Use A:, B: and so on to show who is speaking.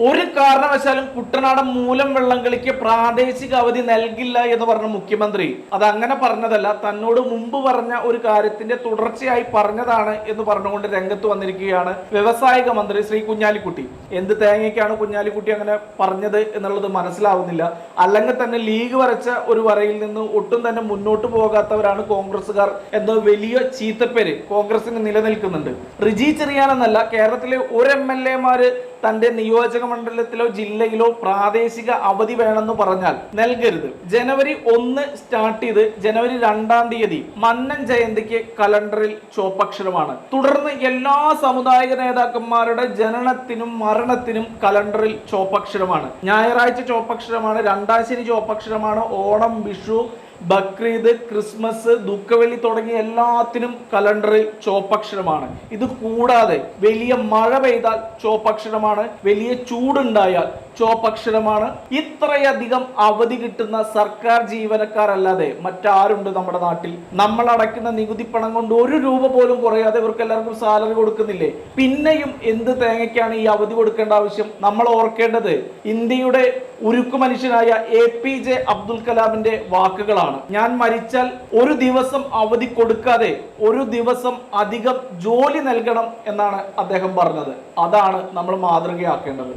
A: ഒരു കാരണവശാലും കുട്ടനാടൻ മൂലം വെള്ളംകളിക്ക് പ്രാദേശിക അവധി നൽകില്ല എന്ന് പറഞ്ഞ മുഖ്യമന്ത്രി അത് അങ്ങനെ പറഞ്ഞതല്ല, തന്നോട് മുമ്പ് പറഞ്ഞ ഒരു കാര്യത്തിന്റെ തുടർച്ചയായി പറഞ്ഞതാണ് എന്ന് പറഞ്ഞുകൊണ്ട് രംഗത്ത് വന്നിരിക്കുകയാണ് വ്യവസായിക മന്ത്രി ശ്രീ കുഞ്ഞാലിക്കുട്ടി. എന്ത് തേങ്ങയ്ക്കാണ് കുഞ്ഞാലിക്കുട്ടി അങ്ങനെ പറഞ്ഞത് എന്നുള്ളത് മനസ്സിലാവുന്നില്ല. അല്ലെങ്കിൽ തന്നെ ലീഗ് വരച്ച ഒരു വരയിൽ നിന്ന് ഒട്ടും തന്നെ മുന്നോട്ട് പോകാത്തവരാണ് കോൺഗ്രസുകാർ എന്ന വലിയ ചീത്തപ്പേര് കോൺഗ്രസിന് നിലനിൽക്കുന്നുണ്ട്. റിജി ചെറിയാൻ എന്നല്ല, കേരളത്തിലെ ഒരു MLA തന്റെ നിയോജക മണ്ഡലത്തിലോ ജില്ലയിലോ പ്രാദേശിക അവധി വേണമെന്ന് പറഞ്ഞാൽ നൽകരുത്. ജനുവരി 1 സ്റ്റാർട്ട് ചെയ്ത് ജനുവരി 2-ാം തീയതി മന്നൻ ജയന്തിക്ക് കലണ്ടറിൽ ചുവപ്പക്ഷരമാണ്. തുടർന്ന് എല്ലാ സമുദായിക നേതാക്കന്മാരുടെ ജനനത്തിനും മരണത്തിനും കലണ്ടറിൽ ചുവപ്പക്ഷരമാണ്. ഞായറാഴ്ച ചുവപ്പക്ഷരമാണ്, 2-ാം ശനി ചുവപ്പക്ഷരമാണ്, ഓണം, വിഷു, ബക്രീദ്, ക്രിസ്മസ്, ദുഃഖവെള്ളി തുടങ്ങിയ എല്ലാത്തിനും കലണ്ടറിൽ ചുവപ്പക്ഷരമാണ്. ഇത് കൂടാതെ വലിയ മഴ പെയ്താൽ ചുവപ്പക്ഷരമാണ്, വലിയ ചൂടുണ്ടായാൽ ചുവപ്പക്ഷരമാണ്. ഇത്രയധികം അവധി കിട്ടുന്ന സർക്കാർ ജീവനക്കാരല്ലാതെ മറ്റാരുണ്ട് നമ്മുടെ നാട്ടിൽ? നമ്മൾ അടയ്ക്കുന്ന നികുതി പണം കൊണ്ട് 1 രൂപ പോലും കുറയാതെ ഇവർക്ക് എല്ലാവർക്കും സാലറി കൊടുക്കുന്നില്ലേ? പിന്നെയും എന്ത് തേങ്ങയ്ക്കാണ് ഈ അവധി കൊടുക്കേണ്ട ആവശ്യം? നമ്മൾ ഓർക്കേണ്ടത് ഇന്ത്യയുടെ ഉരുക്കു മനുഷ്യനായ APJ അബ്ദുൽ കലാമിന്റെ വാക്കുകളാണ്. ഞാൻ മരിച്ചാൽ 1 ദിവസം അവധി കൊടുക്കാതെ 1 ദിവസം അധികം ജോലി നൽകണം എന്നാണ് അദ്ദേഹം പറഞ്ഞത്. അതാണ് നമ്മൾ മാതൃകയാക്കേണ്ടത്.